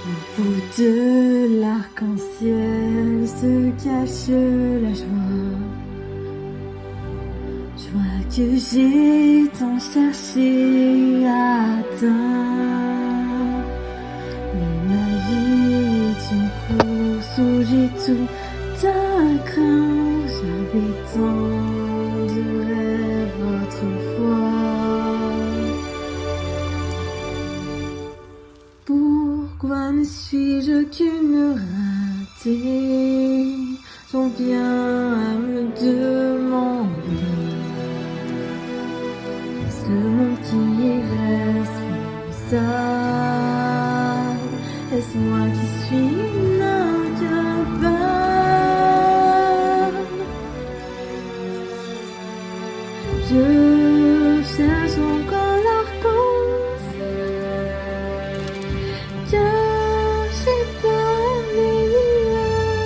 Au bout de l'arc-en-ciel se cache la joie. Joie que j'ai tant cherché à atteindre. Mais ma vie est une course où j'ai tout à craindre. J'avais tant de rêves autrefois. Pourquoi ne suis-je qu'une ratée? J'en viens à me demander. Est-ce le monde qui est responsable? Est-ce moi qui suis incapable? Je cherche encore l'arc-en-ciel caché par les nuages.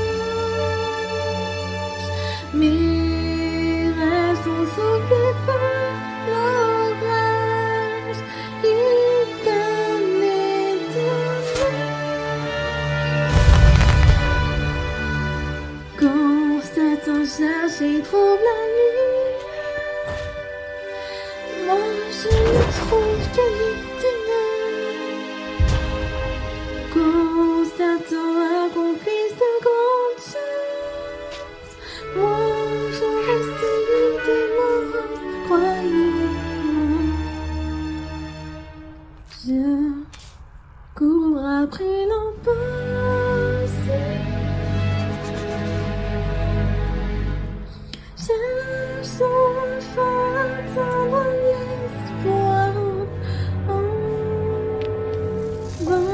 Mes rêves sont soufflés par l'orage. Ils donnent les dommages. Quand Satan cherche et trouve la nuit, moi je ne trouve que les ténèbres. Quand Satan accomplit de grandes choses, moi je reste des morts, croyez-moi. Je cours après l'impossible. Cherche enfin atteindre l'espoir en vain.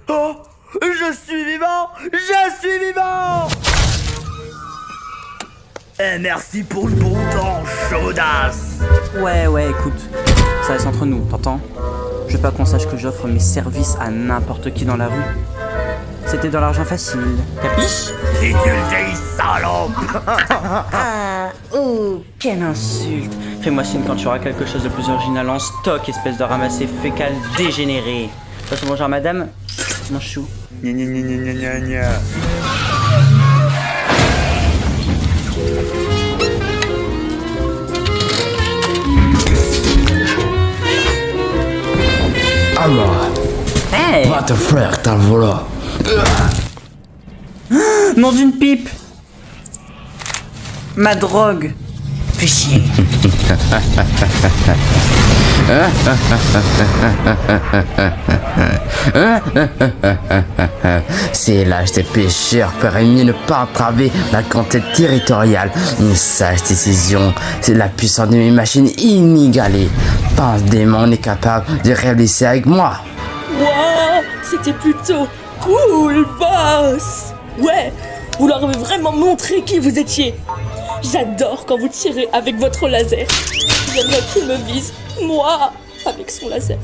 Oh, je suis vivant! Je suis vivant! Et merci pour le bon temps, chaudasse! Ouais, écoute, ça reste entre nous, t'entends? Je veux pas qu'on sache que j'offre mes services à n'importe qui dans la rue. C'était dans l'argent facile, capiche? Et tu le dis, salope! Quelle insulte! Fais-moi signe quand tu auras quelque chose de plus original en stock, espèce de ramassé fécal dégénéré. Passe bonjour madame, mon chou. Gna gna gna gna gna gna. Alors, Hey! va te frère, t'as le voilà. Nom d'une pipe! Ma drogue! Fais chier! C'est l'âge des pêcheurs, ferait mieux ne pas entraver la conquête territoriale. Une sage décision, c'est la puissance de mes machines inégalée. Pense démon, on est capable de réaliser avec moi. Wow, c'était plutôt cool, boss. Ouais, vous leur avez vraiment montré qui vous étiez. J'adore quand vous tirez avec votre laser. J'aimerais qu'il me vise, moi, avec son laser.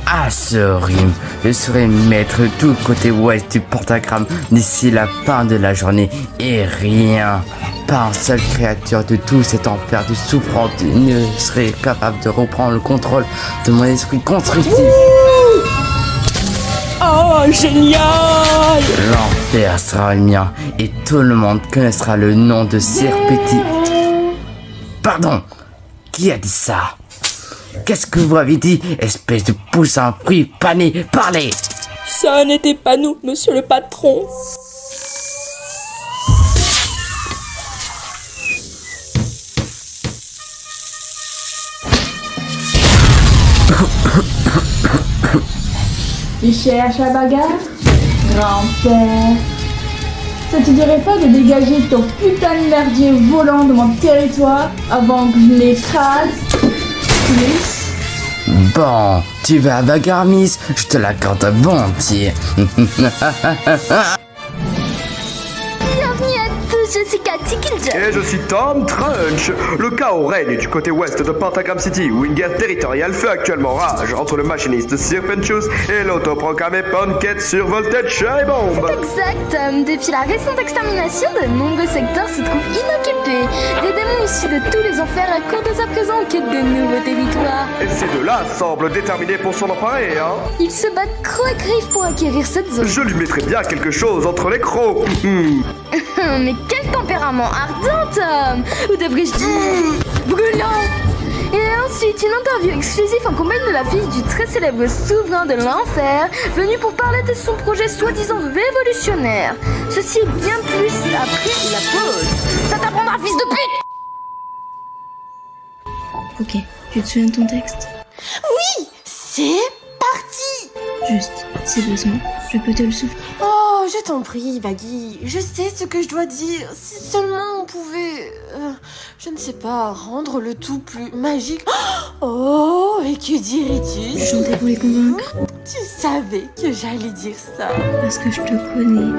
À ce rime, je serai maître de tout côté ouest du pentagramme d'ici la fin de la journée. Et rien, pas une seule créature de tout cet enfer de souffrance ne serait capable de reprendre le contrôle de mon esprit constructif. Oh, génial! L'enfer sera le mien et tout le monde connaîtra le nom de Serpenti. Pardon, qui a dit ça? Qu'est-ce que vous avez dit, espèce de poussin fruit pané? Parlez! Ça n'était pas nous, monsieur le patron. Tu cherches la bagarre? Grand-père, ça te dirait pas de dégager ton putain de merdier volant de mon territoire avant que je l'écrase? Plus? Bon, tu vas à bagarre, Miss, je te l'accorde volontiers. Bienvenue à tous, je suis Cathy Kills David. Et je suis Tom Trunch. Le chaos règne du côté ouest de Pentagram City, où une guerre territoriale fait actuellement rage entre le machiniste Serpentius et l'autoproclamé Punket sur Voltage Cherry Bomb. Exact. Depuis la récente extermination, de nombreux secteurs se trouvent inoccupés. Des démons issus de tous les enfers accourent dès à présent en quête de nouveaux territoires. Et ces deux-là semblent déterminés pour s'en emparer, hein. Ils se battent croc et griffe pour acquérir cette zone. Je lui mettrais bien quelque chose entre les crocs. Mais quel tempérament ardent, Tom. Ou devrais-je dire brûlant. Et ensuite, une interview exclusive en compagnie de la fille du très célèbre souverain de l'enfer, venu pour parler de son projet soi-disant révolutionnaire. Ceci est bien plus après la pause. Ça t'apprendra, fils de pute. Ok, tu te souviens de ton texte? Oui, c'est parti. Juste, si besoin, je peux te le souffler. Oh, je t'en prie, Baggy. Je sais ce que je dois dire. Si seulement on pouvait... je ne sais pas, rendre le tout plus magique. Oh, et que dirais-tu? Chanter pour les convaincre. Tu savais que j'allais dire ça. Parce que je te connais.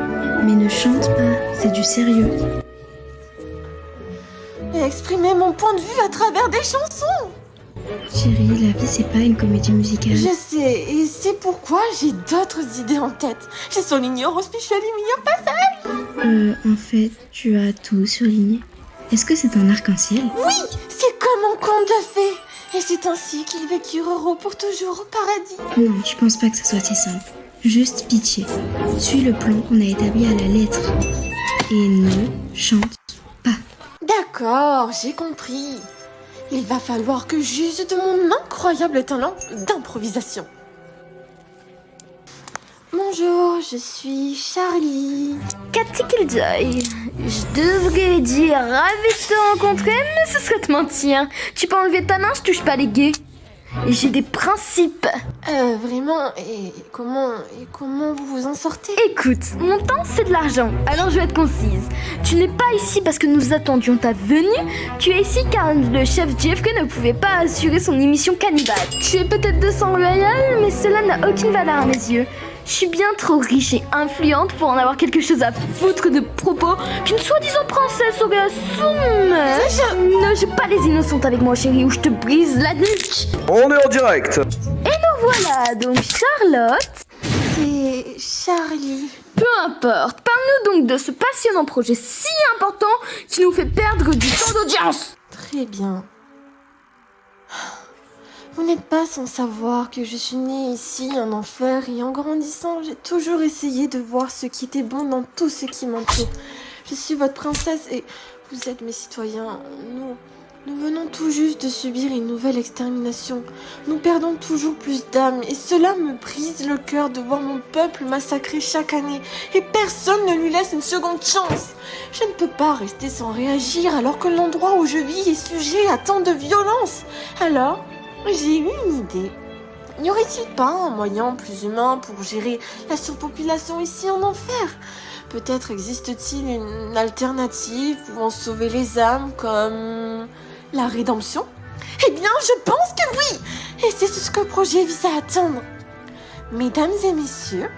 Mais ne chante pas, c'est du sérieux. Et exprimer mon point de vue à travers des chansons. Chérie, la vie c'est pas une comédie musicale. Je sais, et c'est pourquoi j'ai d'autres idées en tête. J'ai souligné au spécial meilleur passage. En fait, tu as tout surligné. Est-ce que c'est un arc-en-ciel? Oui, c'est comme un conte de fées. Et c'est ainsi qu'ils vécurent heureux pour toujours au paradis. Non, je pense pas que ça soit si simple. Juste pitié. Suis le plan qu'on a établi à la lettre. Et ne chante pas. D'accord, j'ai compris. Il va falloir que j'use de mon incroyable talent d'improvisation. Bonjour, je suis Charlie. Cathy Killjoy. Je devrais dire ravi de te rencontrer, mais ce serait te mentir. Tu peux enlever ta main, je touche pas les gays. Et j'ai des principes. Vraiment, et comment vous vous en sortez? Écoute, mon temps c'est de l'argent, alors je vais être concise. Tu n'es pas ici parce que nous attendions ta venue, tu es ici car le chef Jeffrey ne pouvait pas assurer son émission cannibale. Tu es peut-être de sang royal, mais cela n'a aucune valeur à mes yeux. Je suis bien trop riche et influente pour en avoir quelque chose à foutre de propos qu'une soi-disant princesse aurait à assumer. Ne joue pas les innocentes avec moi, chérie, ou je te brise la nuque. On est en direct. Et nous voilà, donc Charlotte. C'est Charlie. Peu importe, parle-nous donc de ce passionnant projet si important qui nous fait perdre du temps d'audience. Très bien. Vous n'êtes pas sans savoir que je suis née ici en enfer et en grandissant, j'ai toujours essayé de voir ce qui était bon dans tout ce qui m'entoure. Je suis votre princesse et vous êtes mes citoyens. Nous venons tout juste de subir une nouvelle extermination. Nous perdons toujours plus d'âmes et cela me brise le cœur de voir mon peuple massacré chaque année et personne ne lui laisse une seconde chance. Je ne peux pas rester sans réagir alors que l'endroit où je vis est sujet à tant de violence. Alors, j'ai eu une idée. N'y aurait-il pas un moyen plus humain pour gérer la surpopulation ici en enfer? Peut-être existe-t-il une alternative pouvant sauver les âmes comme la rédemption? Eh bien, je pense que oui! Et c'est ce que le projet vise à atteindre. Mesdames et messieurs,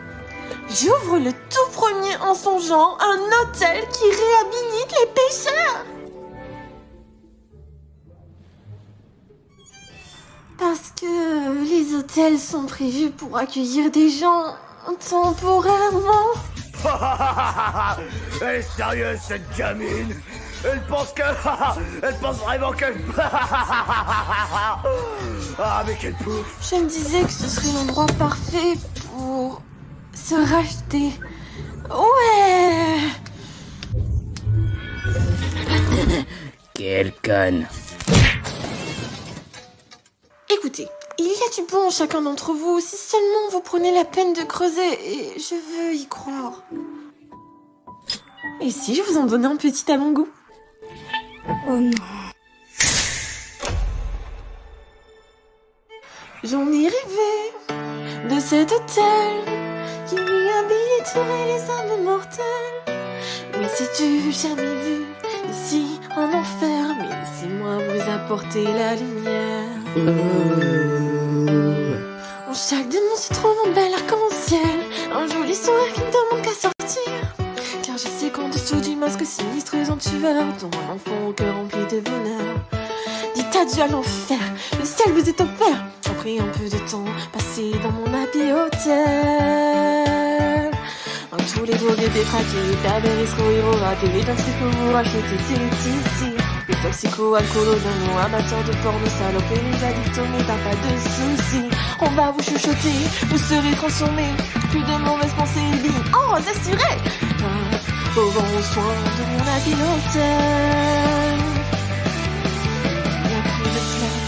j'ouvre le tout premier en son genre un hôtel qui réhabilite les pécheurs. Parce que les hôtels sont prévus pour accueillir des gens temporairement. Elle est sérieuse cette gamine. Elle pense elle pense vraiment qu'elle... Ah mais quelle pouffe. Je me disais que ce serait l'endroit parfait pour se racheter. Ouais. Quelle conne. Écoutez, il y a du bon en chacun d'entre vous, si seulement vous prenez la peine de creuser, et je veux y croire. Et si je vous en donnais un petit avant-goût? Oh non. J'en ai rêvé de cet hôtel qui réhabiliterait les âmes mortelles. Mais sais-tu jamais vu ici en enfer? Mais laissez-moi vous apporter la lumière. En chaque démon se trouve un bel arc-en-ciel, un joli sourire qui ne demande qu'à sortir. Car je sais qu'en dessous du masques sinistres en tueurs, dont un enfant au cœur rempli de bonheur. Dites adieu à l'enfer, le ciel vous est offert. Après un peu de temps passé dans mon happy hotel. Tous les drogués détraqués, pervers, escrocs, héros ratés, les taxis que vous rachetez, c'est ici. Les toxico-alcoolos, amateurs de porno, salopes et les addicts, mais t'as pas de soucis. On va vous chuchoter, vous serez transformés. Plus de mauvaises pensées, vie en rose assurée. Au grand soin de mon happy hotel. Y'a plus de pleurs,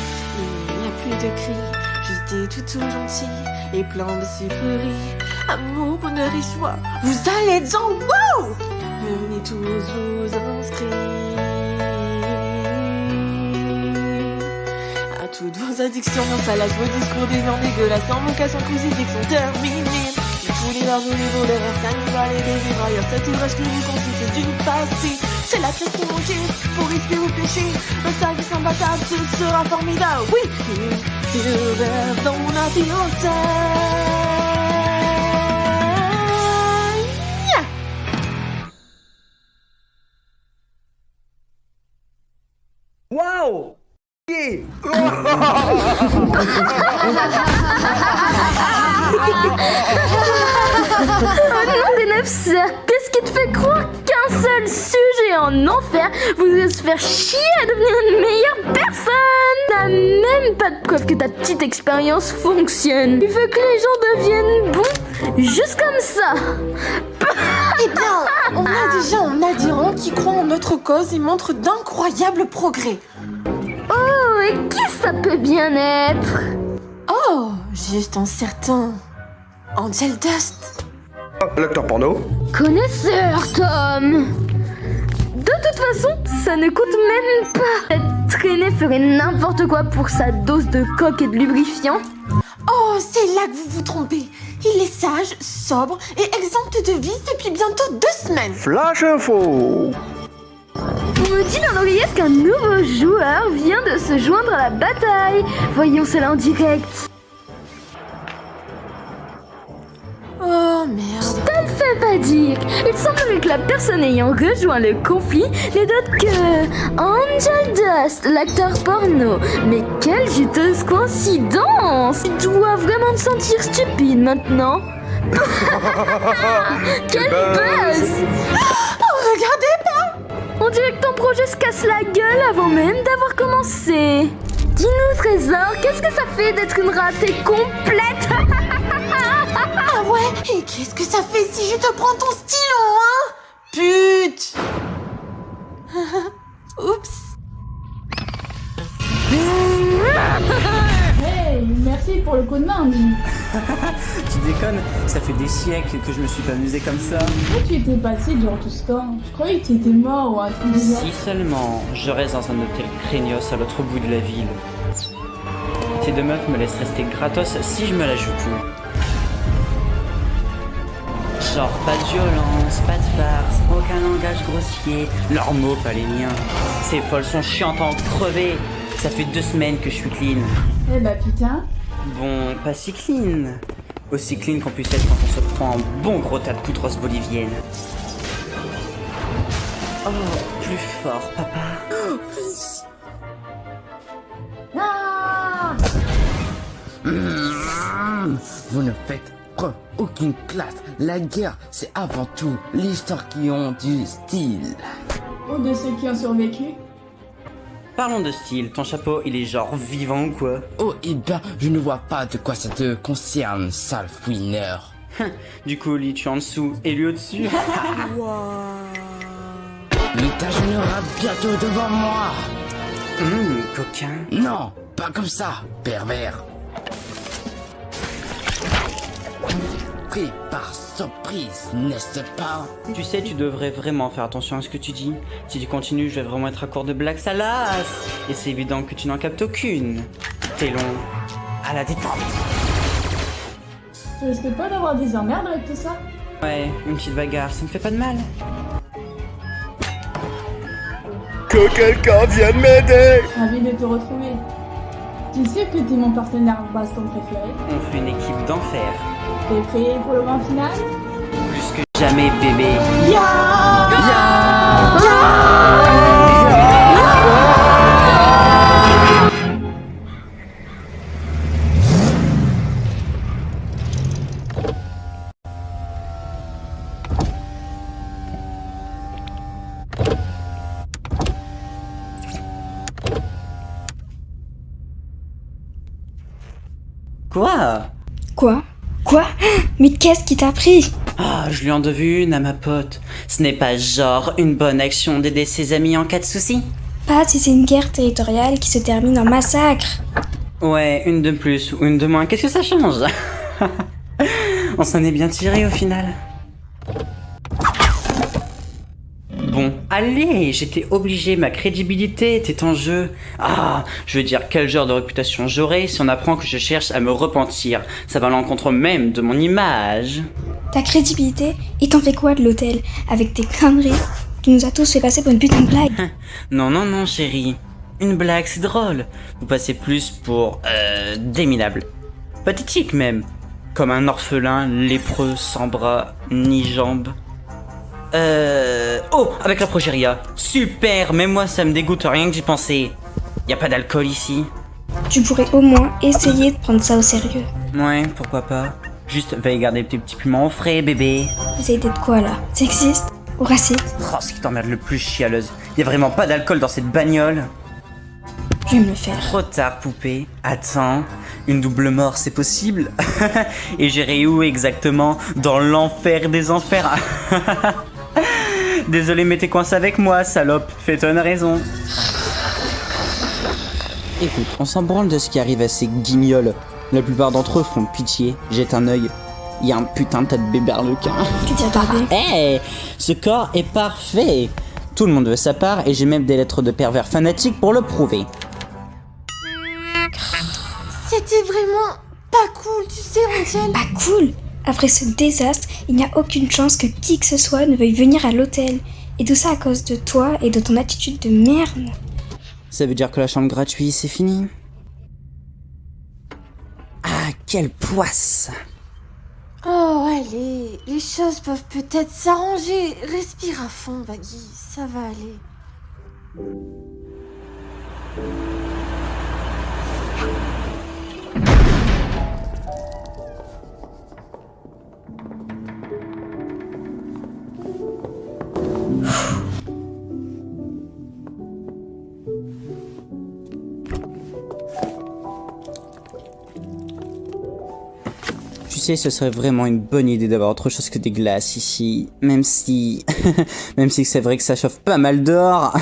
y'a plus de cris. Juste des toutous gentils et plein de sucreries. Amour, bonheur et joie, vous allez être en wow. Venez tous vous inscrire. À toutes vos addictions, non salades, vos discours des viandes dégueulasses, en vocation crucifixion terminée. Tous les larges, les voleurs, cannibales et les débrailleurs, cet ouvrage qui vous consiste du passé. C'est la pièce qui manquait pour risquer ou pécher. Un service imbattable, ce sera formidable. Oui, il rêve dans mon happy hotel. Waouh! Yeah. Nom des neuf cercles, qu'est-ce qui te fait croire qu'un seul sujet en enfer voudrait se faire chier à devenir une meilleure personne? T'as même pas de preuve que ta petite expérience fonctionne. Tu veux que les gens deviennent bons juste comme ça? Eh bien, on a déjà un adhérent qui croit en notre cause et montre d'incroyables progrès. Oh, et qui ça peut bien être? Oh, juste un certain Angel Dust. Lecteur porno. Connaisseur, Tom. De toute façon, ça ne coûte même pas. Cette traînée ferait n'importe quoi pour sa dose de coke et de lubrifiant. Oh, c'est là que vous vous trompez. Il est sage, sobre et exempt de vices depuis bientôt 2 semaines. Flash info. On me dit dans l'oreillette qu'un nouveau joueur vient de se joindre à la bataille. Voyons cela en direct. Oh merde. Te le fais pas dire. Il semblerait que la personne ayant rejoint le conflit n'est d'autre que Angel Dust, l'acteur porno. Mais quelle juteuse coïncidence. Tu dois vraiment te sentir stupide maintenant. Quel buzz. Oh, regardez pas. On dirait que ton projet se casse la gueule avant même d'avoir commencé. Dis-nous, Trésor, qu'est-ce que ça fait d'être une ratée complète? Ah ouais. Et qu'est-ce que ça fait si je te prends ton stylo, hein? Pute. Oups. Hey, merci pour le coup de main, Andy. Tu déconnes, ça fait des siècles que je me suis pas amusé comme ça. Où tu étais passé durant tout ce temps? Je croyais que tu étais mort ou un truc du genre. Si seulement je reste dans un hôtel craignos à l'autre bout de la ville. Ces deux meufs me laissent rester gratos si je me la joue plus. Genre pas de violence, pas de farce, aucun langage grossier, leurs mots pas les miens. Ces folles sont chiantes à en crever. Ça fait 2 semaines que je suis clean. Eh bah putain. Bon, pas si clean. Aussi clean qu'on puisse être quand on se prend un bon gros tas de poudros bolivienne. Oh, plus fort, papa. Oh, fils. Ah Vous ne faites preuve aucune classe. La guerre, c'est avant tout l'histoire qui ont du style. Ou de ceux qui ont survécu. Parlons de style, ton chapeau, il est genre vivant ou quoi? Oh, eh bien, je ne vois pas de quoi ça te concerne, sale fouineur. Du coup, lui, tu es en dessous et lui au-dessus. Le déjeunera bientôt devant moi. Coquin. Non, pas comme ça, pervers. Pris par surprise, n'est-ce pas? Tu sais, tu devrais vraiment faire attention à ce que tu dis. Si tu continues, je vais vraiment être à court de blagues salaces. Et c'est évident que tu n'en captes aucune. T'es long. À la détente. Tu risques pas d'avoir des emmerdes avec tout ça? Ouais, une petite bagarre, ça me fait pas de mal. Que quelqu'un vienne m'aider. Ravi de te retrouver. Tu sais que t'es mon partenaire baston préféré. On fait une équipe d'enfer. T'es prêt pour le grand final? Plus que jamais, bébé. Ya Quoi? Quoi? Mais qu'est-ce qui t'a pris? Ah, je lui en devais une à ma pote. Ce n'est pas genre une bonne action d'aider ses amis en cas de soucis? Pas si c'est une guerre territoriale qui se termine en massacre. Ouais, une de plus ou une de moins, qu'est-ce que ça change? On s'en est bien tiré au final. Bon, allez, j'étais obligé, ma crédibilité était en jeu. Ah, je veux dire, quel genre de réputation j'aurais si on apprend que je cherche à me repentir? Ça va à l'encontre même de mon image. Ta crédibilité, et t'en fais quoi de l'hôtel? Avec tes conneries? Tu nous as tous fait passer pour une putain de blague. Non, chérie. Une blague, c'est drôle. Vous passez plus pour, déminable. Pathétique même. Comme un orphelin lépreux sans bras ni jambes. Oh, avec la progéria. Super, mais moi ça me dégoûte rien que j'y pensais. Y a pas d'alcool ici. Tu pourrais au moins essayer de prendre ça au sérieux. Ouais, pourquoi pas. Juste, veuillez garder tes petits piments au frais, bébé. Vous avez d'être quoi là? Sexiste? Ou raciste? Oh, ce qui t'emmerde le plus, chialeuse. Y a vraiment pas d'alcool dans cette bagnole. Je vais me le faire. Trop tard, poupée. Attends, une double mort, c'est possible? Et j'irai où exactement? Dans l'enfer des enfers. Désolé, mais t'es coincé avec moi, salope. Fais-toi une raison. Écoute, on s'en branle de ce qui arrive à ces guignols. La plupart d'entre eux font pitié, jettent un œil. Y a un putain de tas de béberlequins. Tu t'y attendais? Hey, ce corps est parfait. Tout le monde veut sa part et j'ai même des lettres de pervers fanatiques pour le prouver. C'était vraiment pas cool, tu sais, Angel. Pas cool! Après ce désastre, il n'y a aucune chance que qui que ce soit ne veuille venir à l'hôtel. Et tout ça à cause de toi et de ton attitude de merde. Ça veut dire que la chambre gratuite, c'est fini? Ah, quelle poisse! Oh, allez, les choses peuvent peut-être s'arranger. Respire à fond, Baggy, ça va aller. Tu sais, ce serait vraiment une bonne idée d'avoir autre chose que des glaces ici. Même si... même si c'est vrai que ça chauffe pas mal dehors.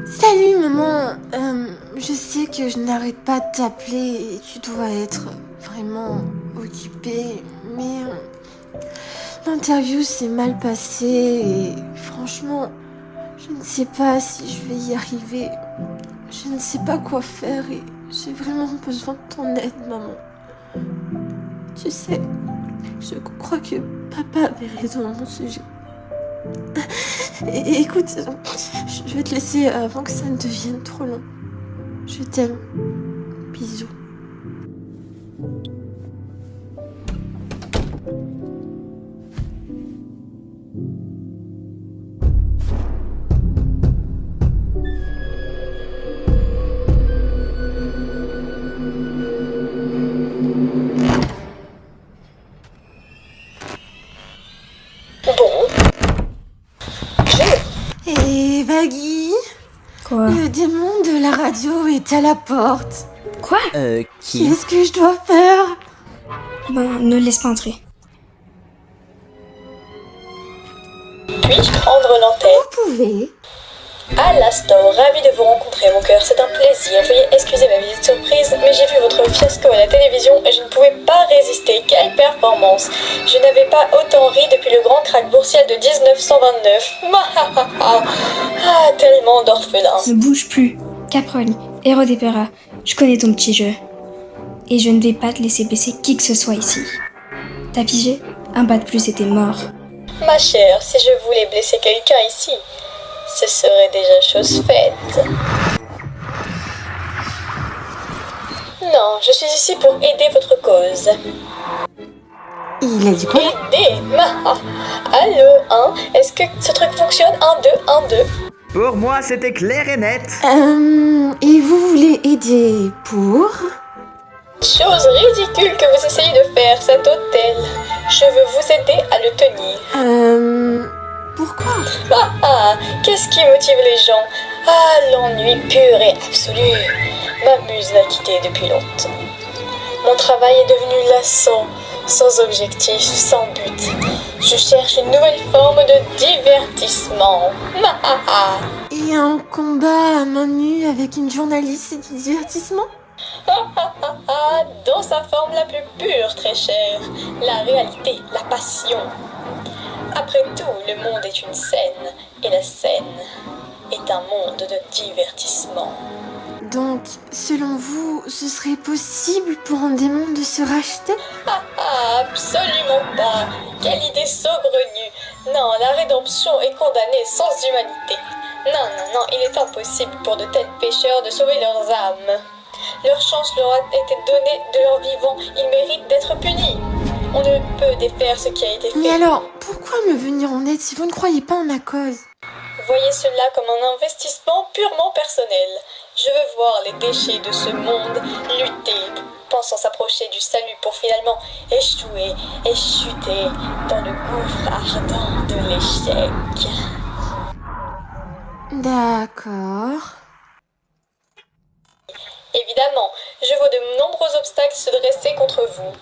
Salut, maman. Je sais que je n'arrête pas de t'appeler et tu dois être vraiment occupée, mais l'interview s'est mal passée et franchement, je ne sais pas si je vais y arriver. Je ne sais pas quoi faire et j'ai vraiment besoin de ton aide, maman. Tu sais, je crois que papa avait raison à mon sujet. Écoute, je vais te laisser avant que ça ne devienne trop long. Je t'aime. Bisous. Et Baggy, Quoi? le démon de la radio est à la porte. Quoi? Qui? Qu'est-ce que je dois faire? Ben, ne laisse pas entrer. Puis-je prendre l'antenne? Vous pouvez. À l'instant, ravi de vous rencontrer, mon cœur, c'est un plaisir. Veuillez excuser ma visite surprise, mais j'ai vu votre fiasco à la télévision et je ne pouvais pas résister. Quelle performance! Je n'avais pas autant ri depuis le grand krach boursier de 1929. Ah, tellement d'orphelins. Ne bouge plus. Caprogne, héros d'Epera, je connais ton petit jeu. Et je ne vais pas te laisser blesser qui que ce soit ici. T'as pigé? Un pas de plus et t'es mort. Ma chère, si je voulais blesser quelqu'un ici, ce serait déjà chose faite. Non, je suis ici pour aider votre cause. Il a dit quoi? Aider? Allô, hein? Est-ce que ce truc fonctionne? 1, 2, 1, 2. Pour moi, c'était clair et net. Et vous voulez aider pour? Chose ridicule que vous essayez de faire, cet hôtel. Je veux vous aider à le tenir. Pourquoi? Qu'est-ce qui motive les gens? L'ennui pur et absolu. Ma muse m'a quitté depuis longtemps. Mon travail est devenu lassant, sans objectif, sans but. Je cherche une nouvelle forme de divertissement. Et un combat à main nue avec une journaliste, c'est du divertissement? Dans sa forme la plus pure, très chère. La réalité, la passion. Après tout, le monde est une scène, et la scène est un monde de divertissement. Donc, selon vous, ce serait possible pour un démon de se racheter? Absolument pas. Quelle idée saugrenue. Non, la rédemption est condamnée sans humanité. Non, il est impossible pour de tels pécheurs de sauver leurs âmes. Leur chance leur a été donnée de leur vivant. Ils méritent d'être punis. On ne peut défaire ce qui a été fait. Mais alors, pourquoi me venir en aide si vous ne croyez pas en ma cause? Voyez cela comme un investissement purement personnel. Je veux voir les déchets de ce monde lutter, pensant s'approcher du salut pour finalement échouer et chuter dans le gouffre ardent de l'échec. D'accord. Évidemment, je vois de nombreux obstacles se dresser contre vous.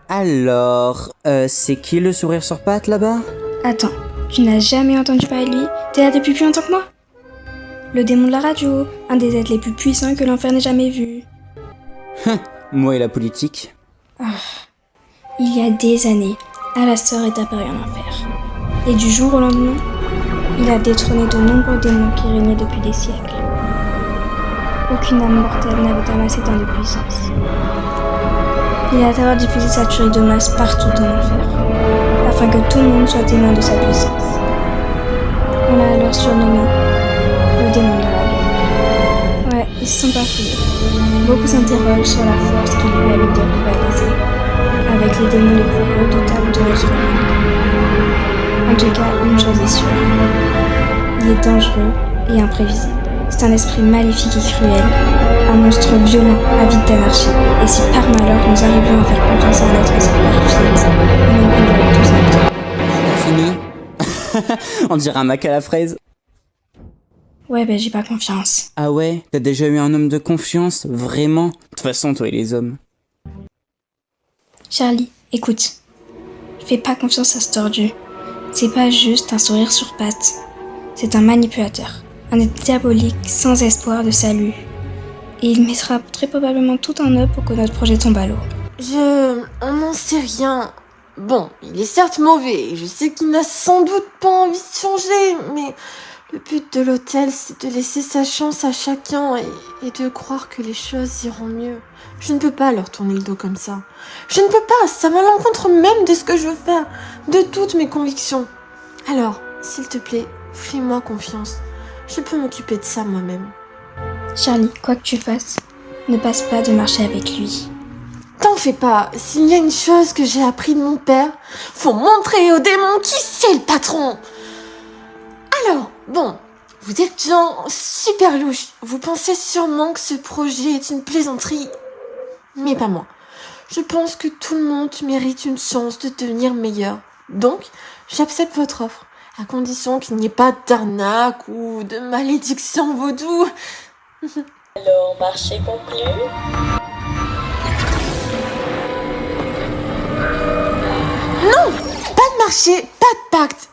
Alors, c'est qui le sourire sur pattes là-bas? Attends, tu n'as jamais entendu parler de lui? T'es là depuis plus longtemps que moi? Le démon de la radio, un des êtres les plus puissants que l'enfer n'ait jamais vu. Moi et la politique. Il y a des années, Alastor est apparu en enfer. Et du jour au lendemain, il a détrôné de nombreux démons qui régnaient depuis des siècles. Aucune âme mortelle n'avait amassé tant de puissance. Il a alors diffusé sa tuerie de masse partout en enfer, afin que tout le monde soit témoin de sa puissance. On l'a alors surnommé le démon de la radio. Ouais, ils se sont pas foulés. Beaucoup s'interrogent sur la force qui lui a permis de rivaliser avec les démons les plus redoutables de notre monde. En tout cas, une chose est sûre. Il est dangereux et imprévisible. C'est un esprit maléfique et cruel, un monstre violent, avide d'anarchie. Et si par malheur nous arrivions à faire confiance à un être si perfide, on en prendrait tous un temps. Fini? On dirait un mac à la fraise. Ouais, j'ai pas confiance. Ah ouais? T'as déjà eu un homme de confiance? Vraiment? De toute façon, toi et les hommes. Charlie, écoute. Fais pas confiance à ce tordu. C'est pas juste un sourire sur pattes. C'est un manipulateur. Un être diabolique sans espoir de salut. Et il mettra très probablement tout en œuvre pour que notre projet tombe à l'eau. On n'en sait rien. Bon, il est certes mauvais, je sais qu'il n'a sans doute pas envie de changer, mais le but de l'hôtel, c'est de laisser sa chance à chacun et de croire que les choses iront mieux. Je ne peux pas leur tourner le dos comme ça. Je ne peux pas, ça va à l'encontre même de ce que je veux faire, de toutes mes convictions. Alors, s'il te plaît, fais-moi confiance. Je peux m'occuper de ça moi-même. Charlie, quoi que tu fasses, ne passe pas de marcher avec lui. T'en fais pas, s'il y a une chose que j'ai appris de mon père, faut montrer aux démons qui c'est le patron. Alors, bon, vous êtes gens super louches. Vous pensez sûrement que ce projet est une plaisanterie. Mais pas moi. Je pense que tout le monde mérite une chance de devenir meilleur. Donc, j'accepte votre offre. À condition qu'il n'y ait pas d'arnaque ou de malédiction vaudou. Alors, marché conclu. Non, pas de marché, pas de pacte.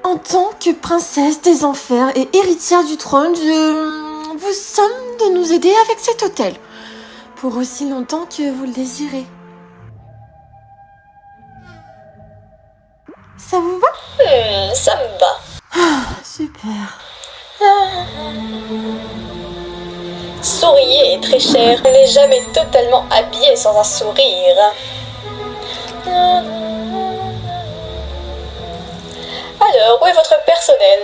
En tant que princesse des enfers et héritière du trône, je vous somme de nous aider avec cet hôtel. Pour aussi longtemps que vous le désirez. Ça vous va? Ça me va. Super. Souriez, très cher. On n'est jamais totalement habillé sans un sourire. Alors, où est votre personnel?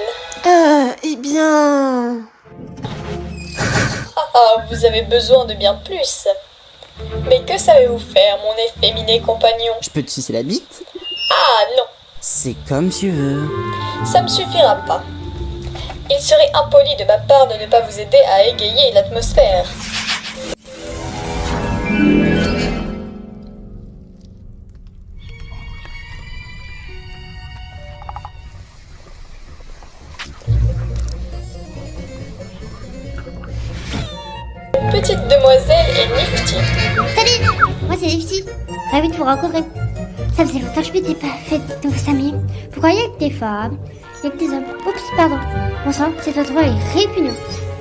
Eh bien... Vous avez besoin de bien plus. Mais que savez-vous faire, mon efféminé compagnon? Je peux te sucer la bite? Ah non, C'est comme tu veux. ça me suffira pas. Il serait impoli de ma part de ne pas vous aider à égayer l'atmosphère. Petite demoiselle et nifty. Salut, moi c'est Lexi. Ravi de vous rencontrer. Ça faisait longtemps que je m'étais pas fait de vos amis. Pourquoi il y a que des femmes? Il y a que des hommes. Oups, pardon. Bon sang, cet endroit est répugnant.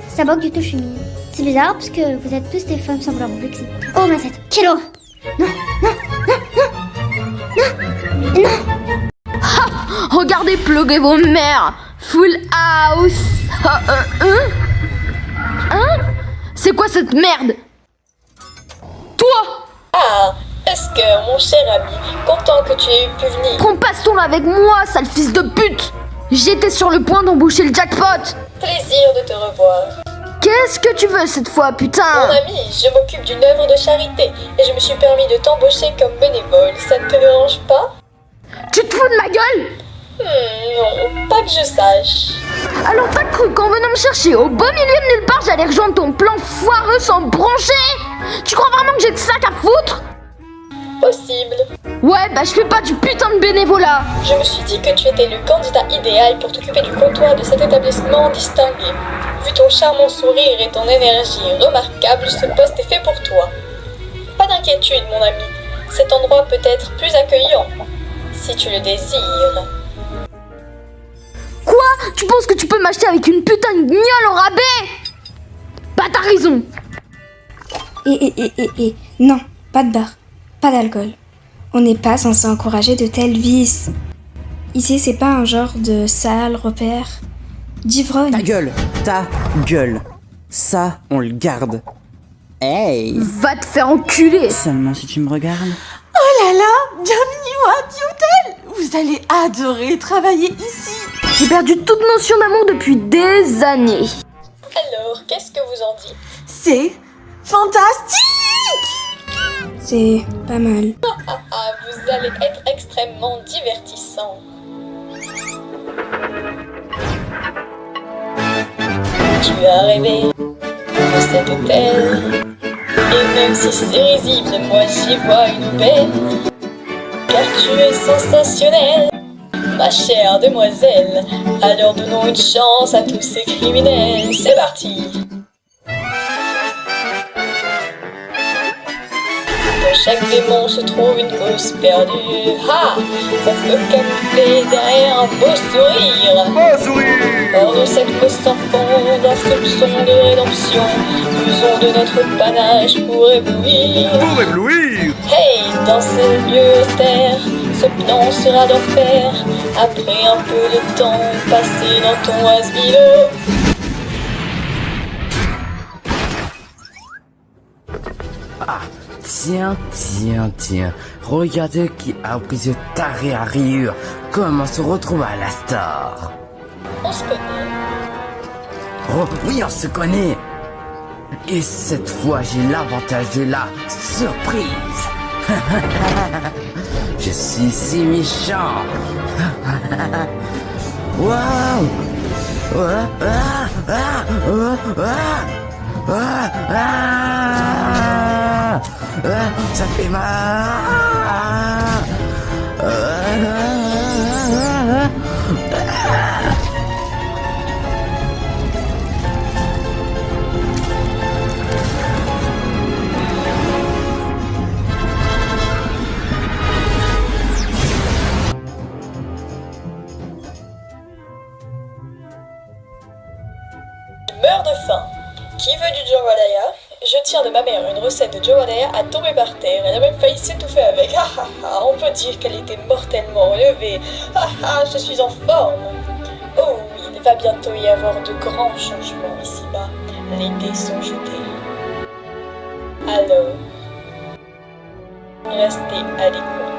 Ça manque du tout chimie. C'est bizarre parce que vous êtes tous des femmes semblables Lexi. Oh ma tête, quelle horreur. Non, non, non, non, non, non. Regardez plugger vos mères. Full house. Hein? C'est quoi cette merde? Toi! Ah, est-ce que, mon cher ami, content que tu aies pu venir. Qu'on passe ton avec moi, sale fils de pute! J'étais sur le point d'embaucher le jackpot! Plaisir de te revoir. Qu'est-ce que tu veux cette fois, Mon putain? ami, je m'occupe d'une œuvre de charité et je me suis permis de t'embaucher comme bénévole. Ça ne te dérange pas? Tu te fous de ma gueule? Non, pas que je sache. Alors t'as cru qu'en venant me chercher au beau milieu de nulle part, j'allais rejoindre ton plan foireux sans me broncher? Tu crois vraiment que j'ai de sac à foutre? Possible. Ouais, bah je fais pas du putain de bénévolat! Je me suis dit que tu étais le candidat idéal pour t'occuper du comptoir de cet établissement distingué. Vu ton charmant sourire et ton énergie remarquable, ce poste est fait pour toi. Pas d'inquiétude, mon ami. Cet endroit peut être plus accueillant, si tu le désires. Quoi? Tu penses que tu peux m'acheter avec une putain de gnôle au rabais? Bah t'as raison! Non, pas de bar, pas d'alcool. On n'est pas censé encourager de tels vices. Ici, c'est pas un genre de sale repère d'ivrogne. Ta gueule. Ça, on le garde. Hey! Va te faire enculer! Seulement si tu me regardes. Oh là là, bienvenue au Happy Hotel. Vous allez adorer travailler ici. J'ai perdu toute notion d'amour depuis des années. Alors, qu'est-ce que vous en dites? C'est fantastique. C'est pas mal. Vous allez être extrêmement divertissant. Tu as rêvé de cet hôtel. Et même si c'est risible, moi j'y vois une aubaine. Car tu es sensationnelle, ma chère demoiselle. Alors donnons une chance à tous ces criminels. C'est parti! Dans chaque démon se trouve une cause perdue. Ha! On peut camoufler derrière un beau sourire. Beau sourire! Hors de cette cause sans fond, d'un soupçon de rédemption. Usons de notre panache pour éblouir. Pour éblouir! Hey! Dans ce lieu austère, ce plan sera d'enfer. Après un peu de temps passé dans ton asbilo. Tiens, regardez qui a pris ce taré à rire. Comment se retrouve à la star? On se connaît. Oh oui, on se connaît. Et cette fois, j'ai l'avantage de la surprise. Je suis si méchant. Waouh! Ça fait mal. Meurt de faim. Qui veut du jambalaya? Je tiens de ma mère une recette de jambalaya à tomber par terre. Elle a même failli s'étouffer avec. On peut dire qu'elle était mortellement relevée. Je suis en forme. Oh oui, il va bientôt y avoir de grands changements ici-bas. Les dés sont jetés. Alors, restez à l'écoute.